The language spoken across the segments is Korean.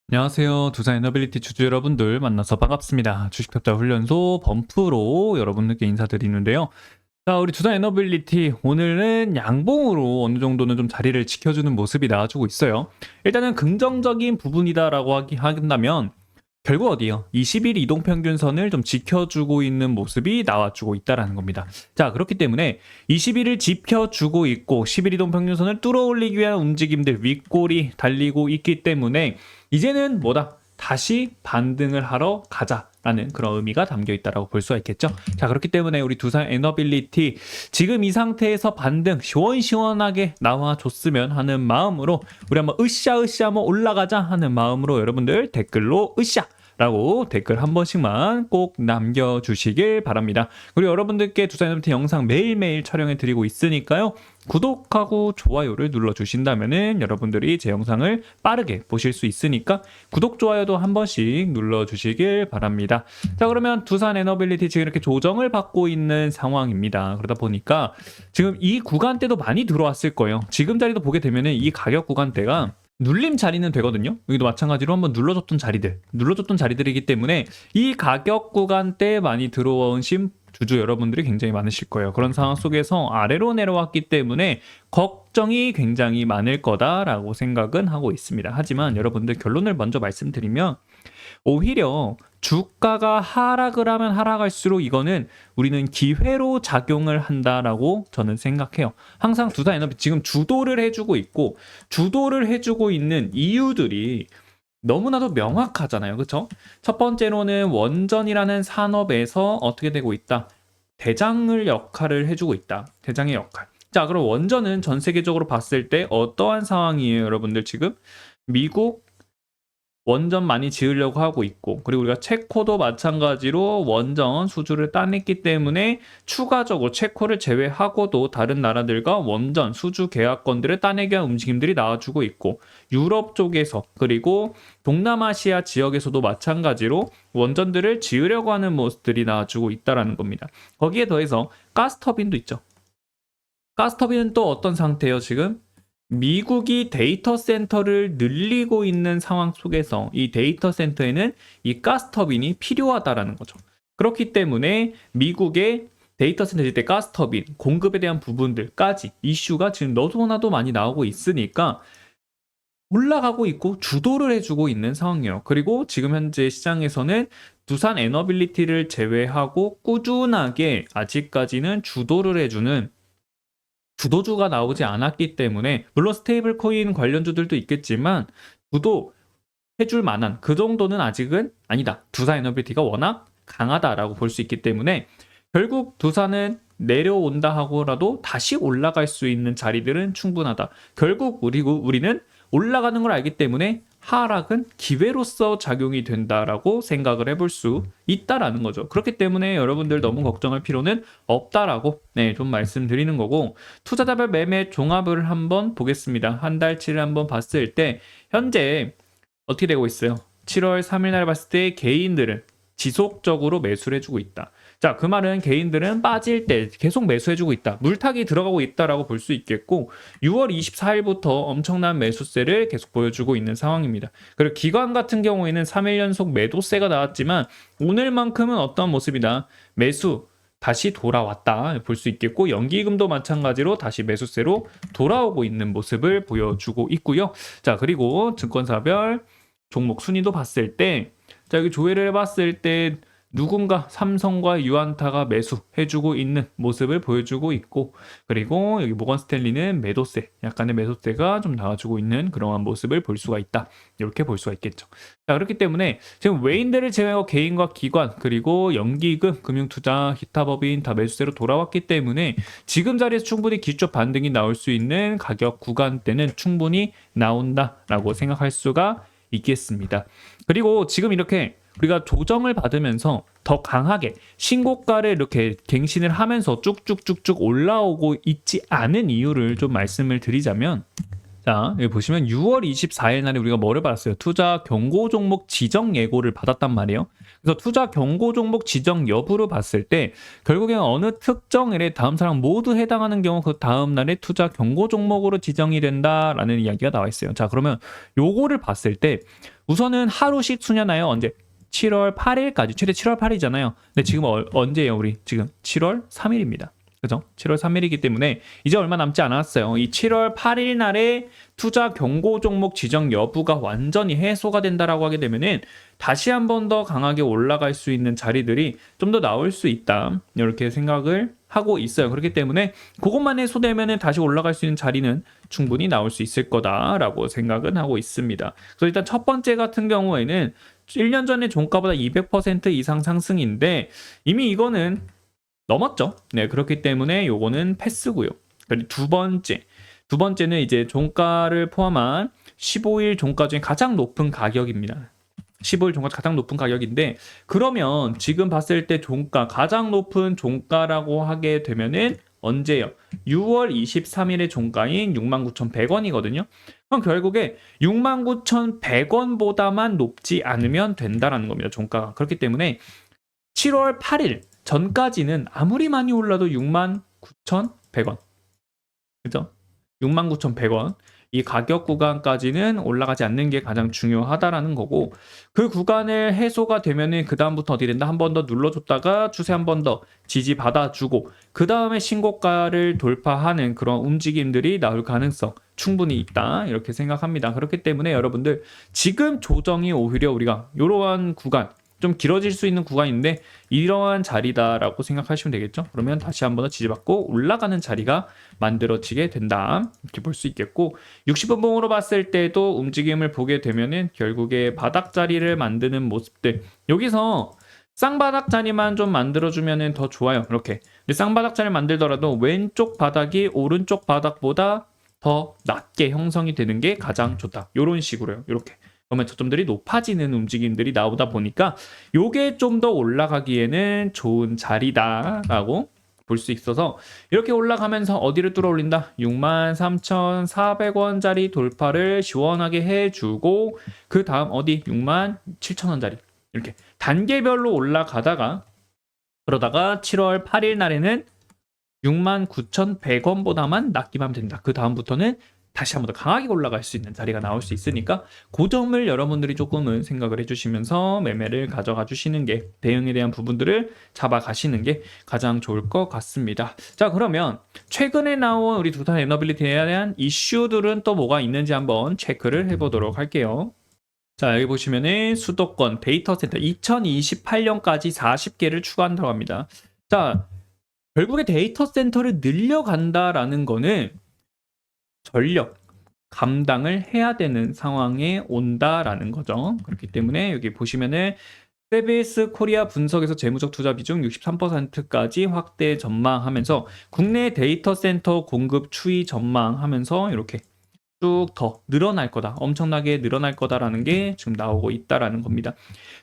안녕하세요. 두산 에너빌리티 주주 여러분들 만나서 반갑습니다. 주식투자 훈련소 범프로 여러분들께 인사드리는데요. 자, 우리 두산 에너빌리티 오늘은 양봉으로 어느 정도는 좀 자리를 지켜주는 모습이 나와주고 있어요. 일단은 긍정적인 부분이다라고 한다면 결국 어디요? 20일 이동평균선을 좀 지켜주고 있는 모습이 나와주고 있다라는 겁니다. 자, 그렇기 때문에 20일을 지켜주고 있고 10일 이동평균선을 뚫어올리기 위한 움직임들 윗골이 달리고 있기 때문에 이제는 뭐다? 다시 반등을 하러 가자라는 그런 의미가 담겨 있다라고 볼 수가 있겠죠. 자, 그렇기 때문에 우리 두산 에너빌리티 지금 이 상태에서 반등 시원시원하게 나와줬으면 하는 마음으로 우리 한번 으쌰으쌰 한번 올라가자 하는 마음으로 여러분들 댓글로 으쌰 라고 댓글 한 번씩만 꼭 남겨주시길 바랍니다. 그리고 여러분들께 두산 에너빌리티 영상 매일매일 촬영해 드리고 있으니까요. 구독하고 좋아요를 눌러주신다면은 여러분들이 제 영상을 빠르게 보실 수 있으니까 구독, 좋아요도 한 번씩 눌러주시길 바랍니다. 자, 그러면 두산 에너빌리티 지금 이렇게 조정을 받고 있는 상황입니다. 그러다 보니까 지금 이 구간대도 많이 들어왔을 거예요. 지금 자리도 보게 되면은 이 가격 구간대가 눌림 자리는 되거든요. 여기도 마찬가지로 한번 눌러줬던 자리들이기 때문에 이 가격 구간대에 많이 들어오신 주주 여러분들이 굉장히 많으실 거예요. 그런 상황 속에서 아래로 내려왔기 때문에 걱정이 굉장히 많을 거다라고 생각은 하고 있습니다. 하지만 여러분들 결론을 먼저 말씀드리면 오히려 주가가 하락을 하면 하락할수록 이거는 우리는 기회로 작용을 한다라고 저는 생각해요. 항상 두산 에너비 지금 주도를 해주고 있고 주도를 해주고 있는 이유들이 너무나도 명확하잖아요. 그렇죠? 첫 번째로는 원전이라는 산업에서 어떻게 되고 있다? 대장을 역할을 해주고 있다. 대장의 역할. 자, 그럼 원전은 전 세계적으로 봤을 때 어떠한 상황이에요, 여러분들 지금? 미국 원전 많이 지으려고 하고 있고, 그리고 우리가 체코도 마찬가지로 원전 수주를 따냈기 때문에 추가적으로 체코를 제외하고도 다른 나라들과 원전 수주 계약건들을 따내기 위한 움직임들이 나와주고 있고, 유럽 쪽에서 그리고 동남아시아 지역에서도 마찬가지로 원전들을 지으려고 하는 모습들이 나와주고 있다는 겁니다. 거기에 더해서 가스터빈도 있죠. 가스터빈은 또 어떤 상태예요, 지금? 미국이 데이터 센터를 늘리고 있는 상황 속에서 이 데이터 센터에는 이 가스터빈이 필요하다라는 거죠. 그렇기 때문에 미국의 데이터 센터 때 가스터빈 공급에 대한 부분들까지 이슈가 지금 너도나도 많이 나오고 있으니까 올라가고 있고 주도를 해주고 있는 상황이에요. 그리고 지금 현재 시장에서는 두산 에너빌리티를 제외하고 꾸준하게 아직까지는 주도를 해주는 주도주가 나오지 않았기 때문에 물론 스테이블 코인 관련주들도 있겠지만 주도 해줄 만한 그 정도는 아직은 아니다. 두산 에너빌리티가 워낙 강하다라고 볼 수 있기 때문에 결국 두산은 내려온다 하고라도 다시 올라갈 수 있는 자리들은 충분하다. 결국 우리는 올라가는 걸 알기 때문에 하락은 기회로서 작용이 된다라고 생각을 해볼 수 있다라는 거죠. 그렇기 때문에 여러분들 너무 걱정할 필요는 없다라고 좀 말씀드리는 거고, 투자자별 매매 종합을 한번 보겠습니다. 한 달치를 한번 봤을 때 현재 어떻게 되고 있어요? 7월 3일 날 봤을 때 개인들은 지속적으로 매수를 해주고 있다. 자, 그 말은 개인들은 빠질 때 계속 매수해주고 있다. 물타기 들어가고 있다라고 볼 수 있겠고 6월 24일부터 엄청난 매수세를 계속 보여주고 있는 상황입니다. 그리고 기관 같은 경우에는 3일 연속 매도세가 나왔지만 오늘만큼은 어떤 모습이다? 매수 다시 돌아왔다 볼 수 있겠고 연기금도 마찬가지로 다시 매수세로 돌아오고 있는 모습을 보여주고 있고요. 자, 그리고 증권사별 종목 순위도 봤을 때 자, 여기 조회를 해봤을 때 누군가 삼성과 유안타가 매수해주고 있는 모습을 보여주고 있고, 그리고 여기 모건 스탠리는 매도세, 약간의 매도세가 좀 나와주고 있는 그러한 모습을 볼 수가 있다. 이렇게 볼 수가 있겠죠. 자, 그렇기 때문에 지금 외인들을 제외하고 개인과 기관, 그리고 연기금, 금융투자, 기타법인 다 매수세로 돌아왔기 때문에 지금 자리에서 충분히 기초 반등이 나올 수 있는 가격 구간대는 충분히 나온다라고 생각할 수가 있겠습니다. 그리고 지금 이렇게 우리가 조정을 받으면서 더 강하게 신고가를 이렇게 갱신을 하면서 쭉쭉쭉쭉 올라오고 있지 않은 이유를 좀 말씀을 드리자면, 자, 여기 보시면 6월 24일 날에 우리가 뭐를 받았어요? 투자 경고 종목 지정 예고를 받았단 말이에요. 그래서 투자 경고 종목 지정 여부를 봤을 때 결국엔 어느 특정일에 다음 사항 모두 해당하는 경우 그 다음 날에 투자 경고 종목으로 지정이 된다라는 이야기가 나와 있어요. 자, 그러면 요거를 봤을 때 우선은 하루씩 수냐나요? 언제? 7월 8일까지. 최대 7월 8일이잖아요. 근데 지금 언제예요? 우리 지금 7월 3일입니다. 그죠? 7월 3일이기 때문에 이제 얼마 남지 않았어요. 이 7월 8일 날에 투자 경고 종목 지정 여부가 완전히 해소가 된다라고 하게 되면은 다시 한 번 더 강하게 올라갈 수 있는 자리들이 좀 더 나올 수 있다. 이렇게 생각을 하고 있어요. 그렇기 때문에 그것만 해소되면은 다시 올라갈 수 있는 자리는 충분히 나올 수 있을 거다라고 생각은 하고 있습니다. 그래서 일단 첫 번째 같은 경우에는 1년 전에 종가보다 200% 이상 상승인데 이미 이거는 넘었죠. 네, 그렇기 때문에 요거는 패스고요. 그리고 두 번째는 이제 종가를 포함한 15일 종가 중에 가장 높은 가격입니다. 15일 종가 가장 높은 가격인데 그러면 지금 봤을 때 종가 가장 높은 종가라고 하게 되면은 언제요? 6월 23일의 종가인 69,100원이거든요. 그럼 결국에 69,100원보다만 높지 않으면 된다라는 겁니다. 종가가. 그렇기 때문에 7월 8일 전까지는 아무리 많이 올라도 69,100원. 그죠? 69,100원. 이 가격 구간까지는 올라가지 않는 게 가장 중요하다라는 거고 그 구간을 해소가 되면은 그 다음부터 어디 된다? 한 번 더 눌러줬다가 추세 한 번 더 지지받아주고 그 다음에 신고가를 돌파하는 그런 움직임들이 나올 가능성 충분히 있다 이렇게 생각합니다. 그렇기 때문에 여러분들 지금 조정이 오히려 우리가 이러한 구간 좀 길어질 수 있는 구간인데 이러한 자리다라고 생각하시면 되겠죠. 그러면 다시 한 번 더 지지받고 올라가는 자리가 만들어지게 된다 이렇게 볼 수 있겠고 60분 봉으로 봤을 때도 움직임을 보게 되면은 결국에 바닥 자리를 만드는 모습들 여기서 쌍바닥 자리만 좀 만들어주면은 더 좋아요. 이렇게 근데 쌍바닥 자리를 만들더라도 왼쪽 바닥이 오른쪽 바닥보다 더 낮게 형성이 되는 게 가장 좋다. 이런 식으로요. 이렇게 그러면 저점들이 높아지는 움직임들이 나오다 보니까 요게 좀 더 올라가기에는 좋은 자리다라고 볼 수 있어서 이렇게 올라가면서 어디를 뚫어올린다? 63,400원짜리 돌파를 시원하게 해주고 그 다음 어디? 67,000원짜리 이렇게 단계별로 올라가다가 그러다가 7월 8일 날에는 69,100원보다만 낮기만 하면 된다. 그 다음부터는 다시 한 번 더 강하게 올라갈 수 있는 자리가 나올 수 있으니까 그 점을 여러분들이 조금은 생각을 해주시면서 매매를 가져가 주시는 게 대응에 대한 부분들을 잡아가시는 게 가장 좋을 것 같습니다. 자 그러면 최근에 나온 우리 두산 에너빌리티에 대한 이슈들은 또 뭐가 있는지 한번 체크를 해보도록 할게요. 자 여기 보시면은 수도권 데이터 센터 2028년까지 40개를 추가한다고 합니다. 자 결국에 데이터 센터를 늘려간다라는 거는 전력 감당을 해야 되는 상황에 온다라는 거죠. 그렇기 때문에 여기 보시면은 세비스 코리아 분석에서 재무적 투자 비중 63%까지 확대 전망하면서 국내 데이터 센터 공급 추이 전망하면서 이렇게 쭉 더 늘어날 거다. 엄청나게 늘어날 거다라는 게 지금 나오고 있다라는 겁니다.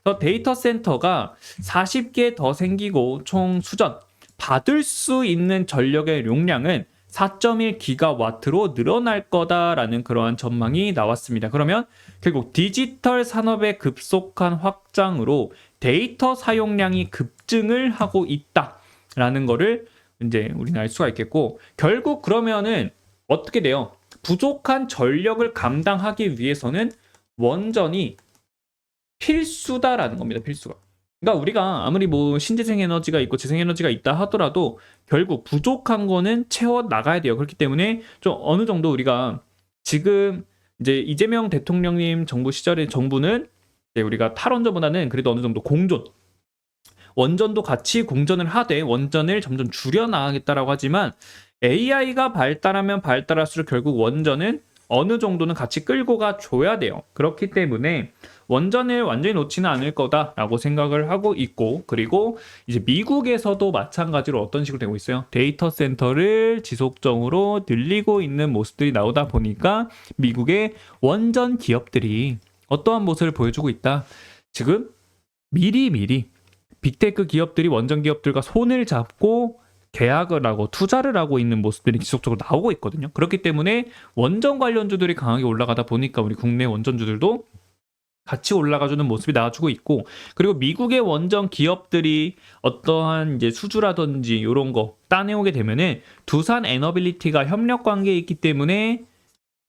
그래서 데이터 센터가 40개 더 생기고 총 수전 받을 수 있는 전력의 용량은 4.1기가와트로 늘어날 거다라는 그러한 전망이 나왔습니다. 그러면 결국 디지털 산업의 급속한 확장으로 데이터 사용량이 급증을 하고 있다라는 거를 이제 우리는 알 수가 있겠고 결국 그러면은 어떻게 돼요? 부족한 전력을 감당하기 위해서는 원전이 필수다라는 겁니다. 필수가. 그러니까 우리가 아무리 뭐 신재생 에너지가 있고 재생 에너지가 있다 하더라도 결국 부족한 거는 채워 나가야 돼요. 그렇기 때문에 좀 어느 정도 우리가 지금 이제 이재명 대통령님 정부 시절의 정부는 이제 우리가 탈원전보다는 그래도 어느 정도 공존 원전도 같이 공전을 하되 원전을 점점 줄여 나가겠다라고 하지만 AI가 발달하면 발달할수록 결국 원전은 어느 정도는 같이 끌고 가 줘야 돼요. 그렇기 때문에 원전을 완전히 놓지는 않을 거다라고 생각을 하고 있고 그리고 이제 미국에서도 마찬가지로 어떤 식으로 되고 있어요. 데이터 센터를 지속적으로 늘리고 있는 모습들이 나오다 보니까 미국의 원전 기업들이 어떠한 모습을 보여주고 있다. 지금 미리 빅테크 기업들이 원전 기업들과 손을 잡고 계약을 하고 투자를 하고 있는 모습들이 지속적으로 나오고 있거든요. 그렇기 때문에 원전 관련주들이 강하게 올라가다 보니까 우리 국내 원전주들도 같이 올라가주는 모습이 나와주고 있고, 그리고 미국의 원전 기업들이 어떠한 이제 수주라든지 이런 거 따내오게 되면은 두산 에너빌리티가 협력 관계에 있기 때문에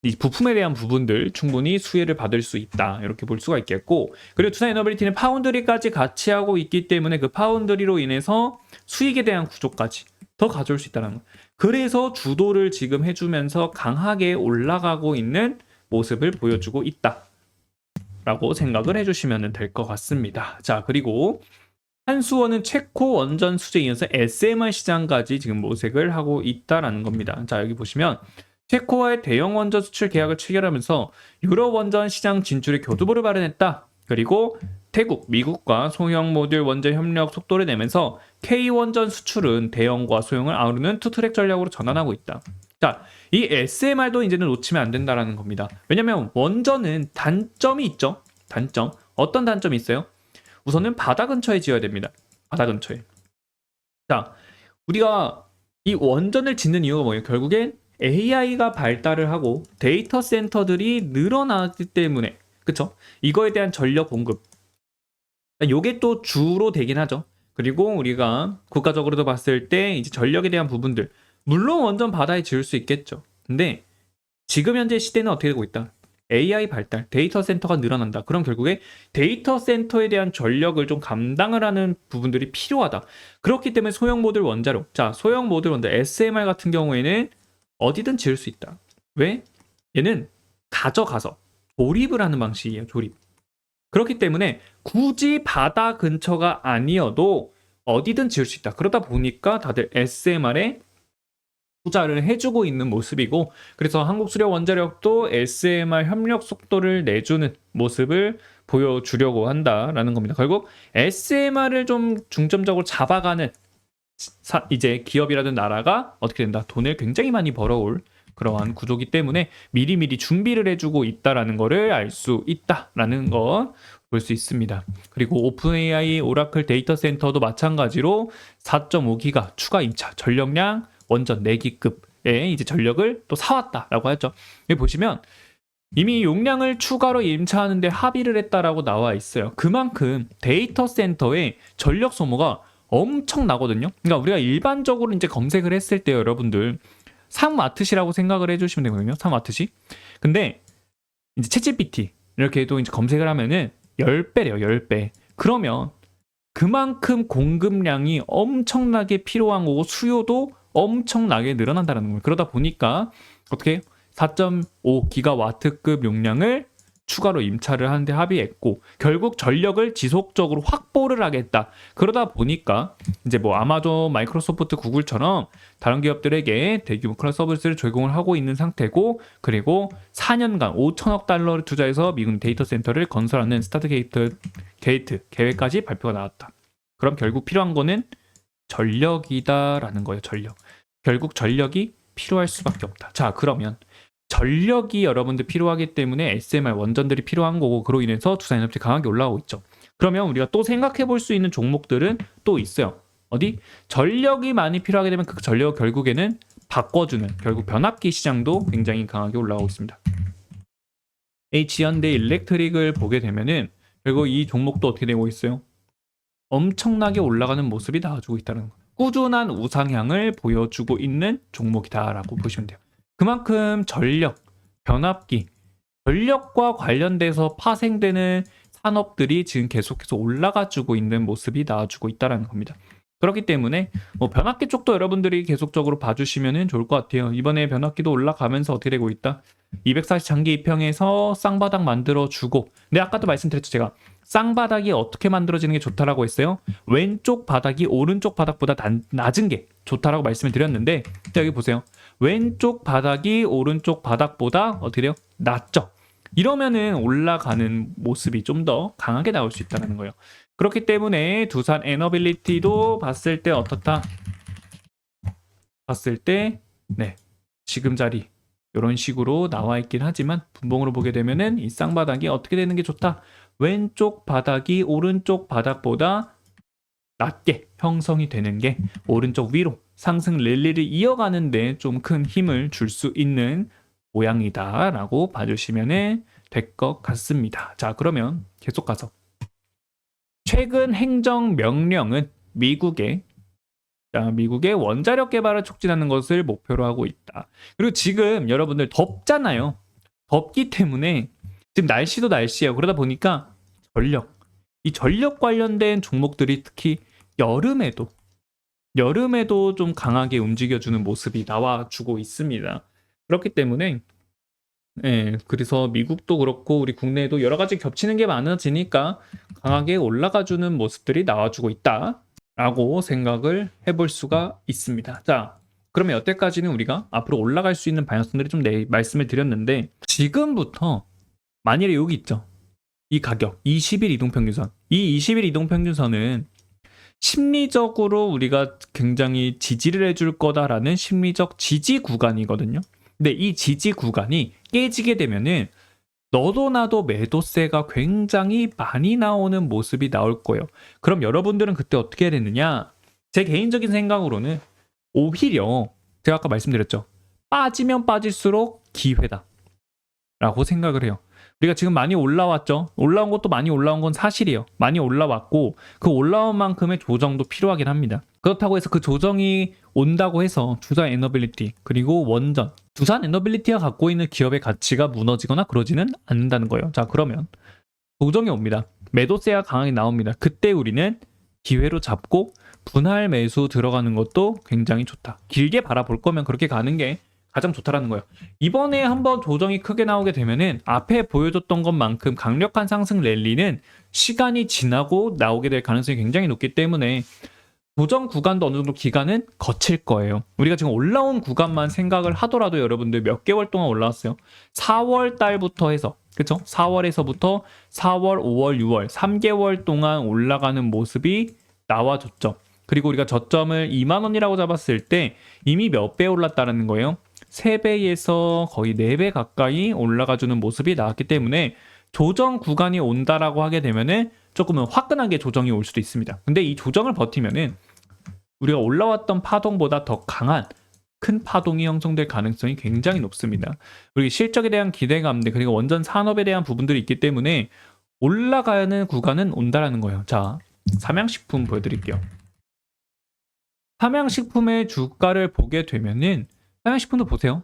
이 부품에 대한 부분들 충분히 수혜를 받을 수 있다, 이렇게 볼 수가 있겠고, 그리고 두산 에너빌리티는 파운드리까지 같이 하고 있기 때문에 그 파운드리로 인해서 수익에 대한 구조까지 더 가져올 수 있다는 거. 그래서 주도를 지금 해주면서 강하게 올라가고 있는 모습을 보여주고 있다 라고 생각을 해주시면 될 것 같습니다. 자, 그리고 한수원은 체코 원전 수주에 이어서 SMR 시장까지 지금 모색을 하고 있다라는 겁니다. 자, 여기 보시면 체코와의 대형 원전 수출 계약을 체결하면서 유럽 원전 시장 진출의 교두보를 마련했다. 그리고 태국, 미국과 소형 모듈 원전 협력 속도를 내면서 K 원전 수출은 대형과 소형을 아우르는 투트랙 전략으로 전환하고 있다. 자, 이 SMR도 이제는 놓치면 안 된다라는 겁니다. 왜냐면 원전은 단점이 있죠. 단점. 어떤 단점이 있어요? 우선은 바다 근처에 지어야 됩니다. 바다 근처에. 자, 우리가 이 원전을 짓는 이유가 뭐예요? 결국엔 AI가 발달을 하고 데이터 센터들이 늘어나기 때문에, 그쵸? 이거에 대한 전력 공급. 요게 또 주로 되긴 하죠. 그리고 우리가 국가적으로도 봤을 때 이제 전력에 대한 부분들, 물론 원전 바다에 지을 수 있겠죠. 근데 지금 현재 시대는 어떻게 되고 있다? AI 발달, 데이터 센터가 늘어난다. 그럼 결국에 데이터 센터에 대한 전력을 좀 감당을 하는 부분들이 필요하다. 그렇기 때문에 소형 모듈 원자로, 자, 소형 모듈 원자 SMR 같은 경우에는 어디든 지을 수 있다. 왜? 얘는 가져가서 조립을 하는 방식이에요. 조립. 그렇기 때문에 굳이 바다 근처가 아니어도 어디든 지을 수 있다. 그러다 보니까 다들 SMR에 투자를 해주고 있는 모습이고, 그래서 한국수력원자력도 SMR 협력 속도를 내주는 모습을 보여주려고 한다라는 겁니다. 결국 SMR을 좀 중점적으로 잡아가는 이제 기업이라든 나라가 어떻게 된다? 돈을 굉장히 많이 벌어올 그러한 구조기 때문에 미리미리 준비를 해주고 있다라는 거를 알 수 있다라는 거 볼 수 있습니다. 그리고 오픈 AI 오라클 데이터 센터도 마찬가지로 4.5기가 추가 임차, 전력량 원전 4기급의 이제 전력을 또 사왔다라고 하죠. 여기 보시면 이미 용량을 추가로 임차하는데 합의를 했다라고 나와 있어요. 그만큼 데이터 센터의 전력 소모가 엄청나거든요. 그러니까 우리가 일반적으로 이제 검색을 했을 때 여러분들 3와트시라고 생각을 해주시면 되거든요. 3와트시. 근데 이제 챗GPT 이렇게도 이제 검색을 하면은 10배래요. 10배. 그러면 그만큼 공급량이 엄청나게 필요한 거고 수요도 엄청나게 늘어난다는 거예요. 그러다 보니까 어떻게 4.5기가와트급 용량을 추가로 임차를 하는데 합의했고, 결국 전력을 지속적으로 확보를 하겠다. 그러다 보니까 이제 뭐 아마존, 마이크로소프트, 구글처럼 다른 기업들에게 대규모 클라우드 서비스를 제공을 하고 있는 상태고, 그리고 4년간 5천억 달러를 투자해서 미국 데이터 센터를 건설하는 스타트 게이트 계획까지 발표가 나왔다. 그럼 결국 필요한 거는 전력이다라는 거예요. 전력. 결국 전력이 필요할 수밖에 없다. 자, 그러면 전력이 여러분들 필요하기 때문에 SMR 원전들이 필요한 거고, 그로 인해서 두산에너지 강하게 올라가고 있죠. 그러면 우리가 또 생각해 볼 수 있는 종목들은 또 있어요. 어디? 전력이 많이 필요하게 되면 그 전력을 결국에는 바꿔주는, 결국 변압기 시장도 굉장히 강하게 올라가고 있습니다. H현대 일렉트릭을 보게 되면은 결국 이 종목도 어떻게 되고 있어요? 엄청나게 올라가는 모습이 나와주고 있다는 거. 꾸준한 우상향을 보여주고 있는 종목이다라고 보시면 돼요. 그만큼 전력, 변압기, 전력과 관련돼서 파생되는 산업들이 지금 계속해서 올라가주고 있는 모습이 나와주고 있다는 겁니다. 그렇기 때문에 뭐 변압기 쪽도 여러분들이 계속적으로 봐주시면 좋을 것 같아요. 이번에 변압기도 올라가면서 어떻게 되고 있다? 240 장기 입형에서 쌍바닥 만들어주고, 근데 아까도 말씀드렸죠. 제가 쌍바닥이 어떻게 만들어지는 게 좋다라고 했어요. 왼쪽 바닥이 오른쪽 바닥보다 낮은 게 좋다라고 말씀을 드렸는데, 여기 보세요. 왼쪽 바닥이 오른쪽 바닥보다 어떻게 돼요? 낮죠. 이러면은 올라가는 모습이 좀 더 강하게 나올 수 있다는 거예요. 그렇기 때문에 두산 에너빌리티도 봤을 때 어떻다? 봤을 때 네, 지금 자리 이런 식으로 나와 있긴 하지만 분봉으로 보게 되면은 이 쌍바닥이 어떻게 되는 게 좋다? 왼쪽 바닥이 오른쪽 바닥보다 낮게 형성이 되는 게 오른쪽 위로 상승 랠리를 이어가는데 좀 큰 힘을 줄 수 있는 모양이다라고 봐주시면 될 것 같습니다. 자, 그러면 계속 가서 최근 행정 명령은 미국의 원자력 개발을 促진하는 것을 목표로 하고 있다. 그리고 지금 여러분들 덥잖아요. 덥기 때문에 지금 날씨도 날씨예요. 그러다 보니까 이 전력 관련된 종목들이 특히 여름에도 좀 강하게 움직여주는 모습이 나와주고 있습니다. 그렇기 때문에 그래서 미국도 그렇고 우리 국내에도 여러 가지 겹치는 게 많아지니까 강하게 올라가주는 모습들이 나와주고 있다라고 생각을 해볼 수가 있습니다. 자, 그러면 여태까지는 우리가 앞으로 올라갈 수 있는 방향성들이 좀 말씀을 드렸는데, 지금부터 만일에 여기 있죠. 이 가격 20일 이동평균선, 이 20일 이동평균선은 심리적으로 우리가 굉장히 지지를 해줄 거다라는 심리적 지지 구간이거든요. 근데 이 지지 구간이 깨지게 되면은 너도 나도 매도세가 굉장히 많이 나오는 모습이 나올 거예요. 그럼 여러분들은 그때 어떻게 해야 되느냐? 제 개인적인 생각으로는 오히려 제가 아까 말씀드렸죠. 빠지면 빠질수록 기회다 라고 생각을 해요. 우리가 지금 많이 올라왔죠. 올라온 것도 많이 올라온 건 사실이에요. 많이 올라왔고 그 올라온 만큼의 조정도 필요하긴 합니다. 그렇다고 해서 그 조정이 온다고 해서 두산 에너빌리티 그리고 원전, 두산 에너빌리티가 갖고 있는 기업의 가치가 무너지거나 그러지는 않는다는 거예요. 자, 그러면 조정이 옵니다. 매도세가 강하게 나옵니다. 그때 우리는 기회로 잡고 분할 매수 들어가는 것도 굉장히 좋다. 길게 바라볼 거면 그렇게 가는 게 가장 좋다라는 거예요. 이번에 한번 조정이 크게 나오게 되면은 앞에 보여줬던 것만큼 강력한 상승 랠리는 시간이 지나고 나오게 될 가능성이 굉장히 높기 때문에 조정 구간도 어느 정도 기간은 거칠 거예요. 우리가 지금 올라온 구간만 생각을 하더라도 여러분들 몇 개월 동안 올라왔어요. 4월 달부터 해서, 그쵸? 4월에서부터 4월, 5월, 6월 3개월 동안 올라가는 모습이 나와줬죠. 그리고 우리가 저점을 2만 원이라고 잡았을 때 이미 몇 배 올랐다는 거예요. 3배에서 거의 4배 가까이 올라가주는 모습이 나왔기 때문에 조정 구간이 온다라고 하게 되면은 조금은 화끈하게 조정이 올 수도 있습니다. 근데 이 조정을 버티면은 우리가 올라왔던 파동보다 더 강한 큰 파동이 형성될 가능성이 굉장히 높습니다. 그리고 실적에 대한 기대감들 그리고 원전 산업에 대한 부분들이 있기 때문에 올라가는 구간은 온다라는 거예요. 자, 삼양식품 보여드릴게요. 삼양식품의 주가를 보게 되면은 삼양식품도 보세요.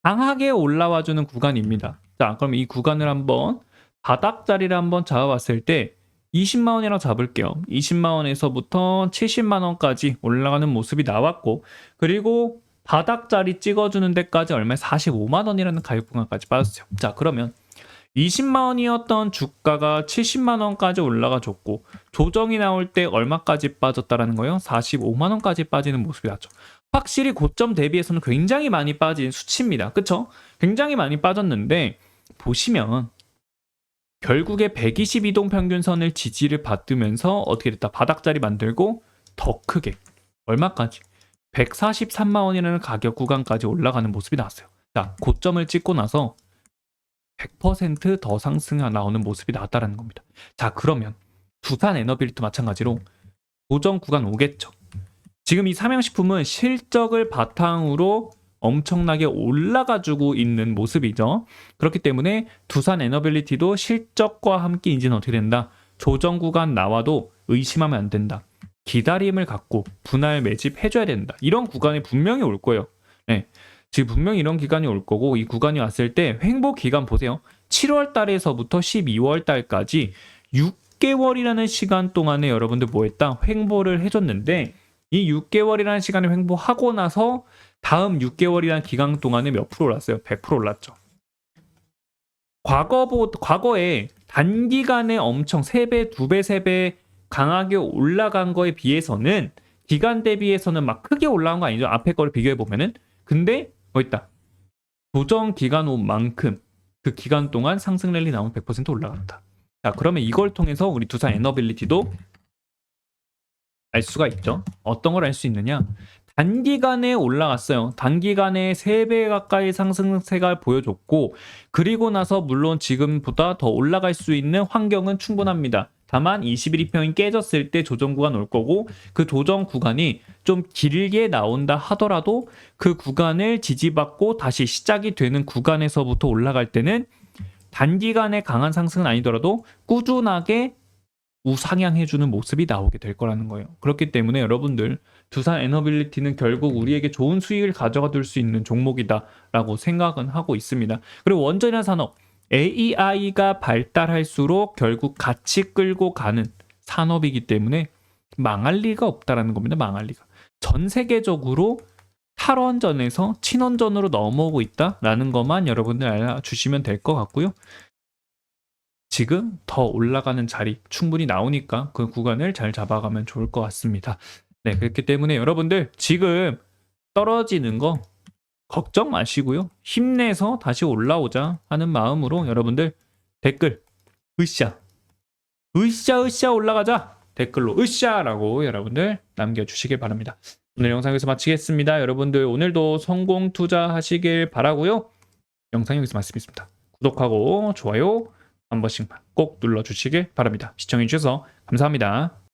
강하게 올라와주는 구간입니다. 자, 그럼 이 구간을 한번 바닥 자리를 한번 잡아봤을 때 20만 원이라고 잡을게요. 20만 원에서부터 70만 원까지 올라가는 모습이 나왔고, 그리고 바닥 자리 찍어주는 데까지 얼마에 45만 원이라는 가격 구간까지 빠졌어요. 자, 그러면 20만 원이었던 주가가 70만 원까지 올라가 줬고 조정이 나올 때 얼마까지 빠졌다라는 거예요? 45만 원까지 빠지는 모습이 났죠. 확실히 고점 대비해서는 굉장히 많이 빠진 수치입니다. 그쵸? 굉장히 많이 빠졌는데 보시면 결국에 122동 평균선을 지지를 받으면서 어떻게 됐다? 바닥자리 만들고 더 크게 얼마까지? 143만 원이라는 가격 구간까지 올라가는 모습이 나왔어요. 자, 고점을 찍고 나서 100% 더 상승이 나오는 모습이 나왔다는 겁니다. 자, 그러면 두산 에너빌리티도 마찬가지로 조정 구간 오겠죠. 지금 이 삼양식품은 실적을 바탕으로 엄청나게 올라가주고 있는 모습이죠. 그렇기 때문에 두산 에너빌리티도 실적과 함께 이제는 어떻게 된다? 조정 구간 나와도 의심하면 안 된다. 기다림을 갖고 분할 매집해줘야 된다. 이런 구간이 분명히 올 거예요. 네. 지금 분명히 이런 기간이 올 거고 이 구간이 왔을 때 횡보 기간 보세요. 7월 달에서부터 12월 달까지 6개월이라는 시간 동안에 여러분들 뭐 했다? 횡보를 해줬는데 이 6개월이라는 시간을 횡보하고 나서 다음 6개월이라는 기간 동안에 몇 프로 올랐어요? 100% 올랐죠. 과거에 단기간에 엄청 3배, 2배, 3배 강하게 올라간 거에 비해서는 기간 대비해서는 막 크게 올라간 거 아니죠? 앞에 거를 비교해 보면은. 근데 뭐 있다? 조정 기간 온 만큼 그 기간 동안 상승 랠리 나오면 100% 올라간다. 자, 그러면 이걸 통해서 우리 두산 에너빌리티도 알 수가 있죠. 어떤 걸 알 수 있느냐? 단기간에 올라갔어요. 단기간에 3배 가까이 상승세가 보여줬고 그리고 나서 물론 지금보다 더 올라갈 수 있는 환경은 충분합니다. 다만 21위평이 깨졌을 때 조정 구간 올 거고 그 조정 구간이 좀 길게 나온다 하더라도 그 구간을 지지받고 다시 시작이 되는 구간에서부터 올라갈 때는 단기간에 강한 상승은 아니더라도 꾸준하게 우상향해주는 모습이 나오게 될 거라는 거예요. 그렇기 때문에 여러분들 두산 에너빌리티는 결국 우리에게 좋은 수익을 가져가 줄 수 있는 종목이다라고 생각은 하고 있습니다. 그리고 원전이나 산업, AI가 발달할수록 결국 같이 끌고 가는 산업이기 때문에 망할 리가 없다라는 겁니다. 망할 리가. 전 세계적으로 탈원전에서 친원전으로 넘어오고 있다라는 것만 여러분들 알아주시면 될 것 같고요. 지금 더 올라가는 자리 충분히 나오니까 그 구간을 잘 잡아가면 좋을 것 같습니다. 네, 그렇기 때문에 여러분들 지금 떨어지는 거 걱정 마시고요. 힘내서 다시 올라오자 하는 마음으로 여러분들 댓글 으쌰 올라가자 댓글로 으쌰라고 여러분들 남겨주시길 바랍니다. 오늘 영상 여기서 마치겠습니다. 여러분들 오늘도 성공 투자하시길 바라고요. 영상 여기서 마치겠습니다. 구독하고 좋아요 한 번씩만 꼭 눌러주시길 바랍니다. 시청해주셔서 감사합니다.